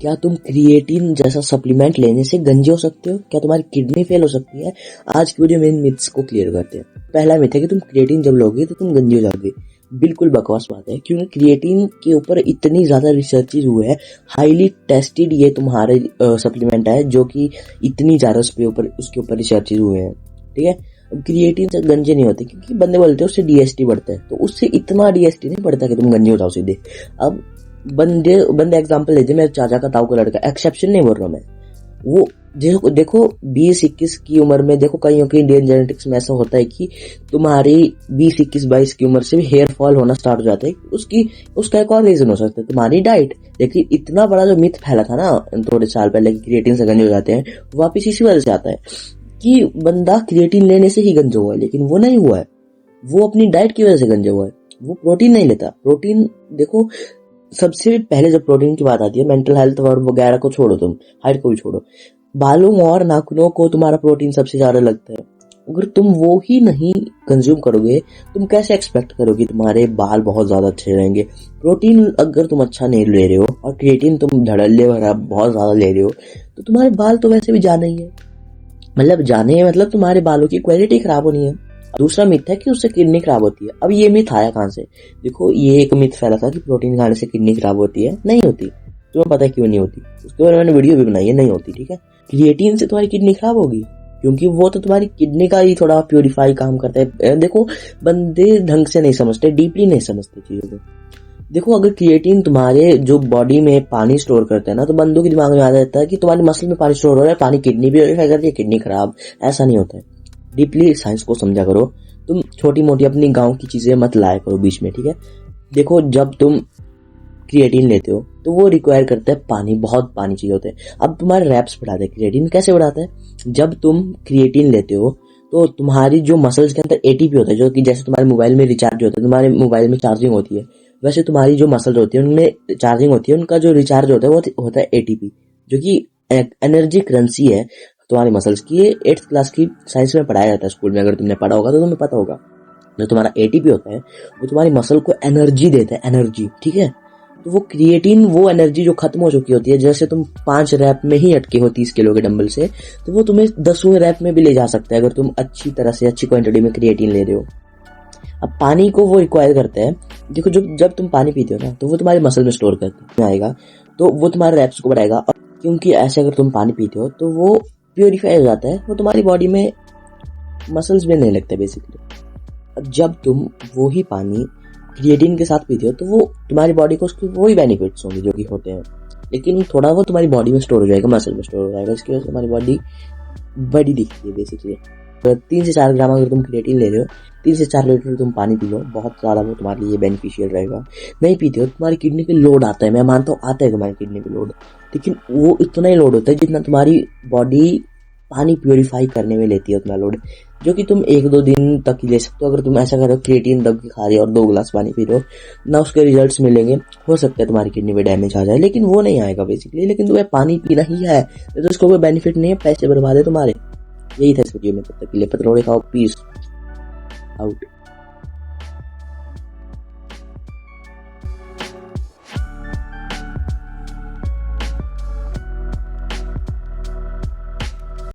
क्या तुम क्रिएटिन जैसा सप्लीमेंट लेने से गंजे हो सकते हो? क्या तुम्हारी किडनी फेल हो सकती है? आज की वीडियो में इन मिथ्स को क्लियर करते हैं। पहला मिथ है कि तुम क्रिएटिन जब लोगे तो तुम गंजे हो जाओगे। बिल्कुल बकवास बात है, क्योंकि क्रिएटिन के ऊपर इतनी ज्यादा रिसर्चेज हुए हैं, हाईली टेस्टेड ये तुम्हारे सप्लीमेंट है, जो कि इतनी ज्यादा उसके ऊपर रिसर्चेज हुए हैं। ठीक है, क्रिएटिन से गंजे नहीं होते, क्योंकि बंदे बोलते हैं उससे डीएसटी बढ़ता है, तो उससे इतना डीएसटी नहीं बढ़ता कि तुम गंजे हो जाओ सीधे। अब बंदे एग्जांपल लेते, मेरे चाचा का ताऊ का लड़का, एक्सेप्शन नहीं बोल रहा मैं, वो देखो 20-21 की उम्र में, देखो कईयों की इंडियन जेनेटिक्स में ऐसा होता है कि तुम्हारी 20-21-22 की उम्र से भी हेयर फॉल होना स्टार्ट हो जाता है। उसका एक और रीजन हो सकता है तुम्हारी डाइट। लेकिन इतना बड़ा जो मिथ फैला था ना थोड़े साल पहले कि क्रिएटिन से गंजे हो जाते हैं, वापिस इसी वजह से आता है कि बंदा क्रिएटिन लेने से ही गंजा हुआ है, लेकिन वो नहीं हुआ है, वो अपनी डाइट की वजह से गंजा हुआ है। वो प्रोटीन नहीं लेता। प्रोटीन देखो, सबसे पहले जब प्रोटीन की बात आती है, मेंटल हेल्थ और वगैरह को छोड़ो, तुम हाइट को भी छोड़ो, बालों और नाखूनों को तुम्हारा प्रोटीन सबसे ज्यादा लगता है। अगर तुम वो ही नहीं कंज्यूम करोगे, तुम कैसे एक्सपेक्ट करोगे तुम्हारे बाल बहुत ज्यादा अच्छे रहेंगे? प्रोटीन अगर तुम अच्छा नहीं ले रहे हो और क्रिएटिन तुम धड़ल्ले भरा बहुत ज्यादा ले रहे हो, तो तुम्हारे बाल तो वैसे भी जाने ही है। मतलब तुम्हारे बालों की क्वालिटी खराब होनी है। दूसरा मिथ है कि उससे किडनी खराब होती है। अब ये मिथ आया कहां से? देखो, ये एक मिथ फैला था कि प्रोटीन खाने से किडनी खराब होती है। नहीं होती। तुम्हें पता है क्यों नहीं होती? उसके बारे में मैंने वीडियो भी बनाई है। नहीं होती। ठीक है, क्रिएटिन से तुम्हारी किडनी खराब होगी, क्योंकि वो तो तुम्हारी किडनी का ही थोड़ा प्योरीफाई काम करता है। देखो, बंदे ढंग से नहीं समझते, डीपली नहीं समझते चीजों को। देखो, अगर क्रिएटिन तुम्हारे जो बॉडी में पानी स्टोर करता है ना, तो बंदों के दिमाग में आ जाता है कि तुम्हारी मसल में पानी स्टोर हो रहा है, पानी किडनी भी प्योरीफाई करती है, किडनी खराब। ऐसा नहीं होता है। डीपली साइंस को समझा करो। तुम छोटी मोटी अपनी गांव की चीजें मत लाया करो बीच में। ठीक है, देखो, जब तुम क्रिएटिन लेते हो तो वो रिक्वायर करता है पानी, बहुत पानी चाहिए होता है। अब तुम्हारे रैप्स बढ़ाते हैं। क्रिएटिन कैसे बढ़ाता है? जब तुम क्रिएटिन लेते हो तो तुम्हारी जो मसल्स के अंदर एटीपी होता है, जो कि जैसे तुम्हारे मोबाइल में रिचार्ज होता है, तुम्हारे मोबाइल में चार्जिंग होती है, वैसे तुम्हारी जो मसल्स होती है उनमें चार्जिंग होती है, उनका जो रिचार्ज होता है वो होता है एटीपी, जो कि एनर्जी करेंसी है तुम्हारी मसल्स की। ये 8th क्लास की साइंस में पढ़ाया जाता है स्कूल में, अगर तुमने पढ़ा होगा तो तुम्हें पता होगा। जो तुम्हारा एटीपी होता है वो तुम्हारी मसल को एनर्जी देता है, एनर्जी। ठीक है, तो वो क्रिएटिन वो एनर्जी जो खत्म हो चुकी होती है, जैसे तुम 5 रैप में ही अटके हो 30 किलो के डंबल से, तो वो तुम्हें 10वें रैप में भी ले जा सकता है, अगर तुम अच्छी तरह से अच्छी क्वांटिटी में क्रिएटिन ले रहे हो। अब पानी को वो रिक्वायर करता है। देखो, जब तुम पानी पीते हो ना, तो वो तुम्हारे मसल में स्टोर करते आएगा, तो वो तुम्हारे रैप्स को बढ़ाएगा। और क्योंकि ऐसे अगर तुम पानी पीते हो तो वो प्योरीफाई हो जाता है, वो तुम्हारी बॉडी में मसल्स में नहीं लगता बेसिकली। जब तुम वो ही पानी क्रिएटिन के साथ पीते हो तो वो तुम्हारी बॉडी को उसके वही बेनिफिट्स होंगे जो कि होते हैं, लेकिन थोड़ा वो तुम्हारी बॉडी में स्टोर हो जाएगा, मसल में स्टोर हो जाएगा। इसकी वजह से तुम्हारी बॉडी बड़ी दिखती है बेसिकली। 3 से 4 ग्राम अगर तुम क्रिएटिन ले रहे हो, 3 से 4 लीटर तुम पानी पी लो, बहुत ज्यादा वो तुम्हारे लिए बेनिफिशियल रहेगा। नहीं पीते हो, तुम्हारी किडनी पे लोड आता है, मैं मानता हूँ आता है तुम्हारी किडनी पे लोड, लेकिन वो इतना ही लोड होता है जितना तुम्हारी बॉडी पानी प्योरीफाई करने में लेती है, उतना लोड, जो कि तुम 1-2 दिन तक ही ले सकते हो। अगर तुम ऐसा करो, क्रिएटिन दब के खा रहे हो और 2 गिलास पानी पी रहे हो ना, उसके रिजल्ट्स मिलेंगे। हो सकता है तुम्हारी किडनी में डैमेज आ जाए, लेकिन वो नहीं आएगा बेसिकली। लेकिन तुम्हें पानी पीना ही है, तो इसको कोई बेनिफिट नहीं है, पैसे बर्बाद है तुम्हारे। यही था इस वीडियो में। तब तक के लिए पत्रोड़े खाओ, पीस आउट।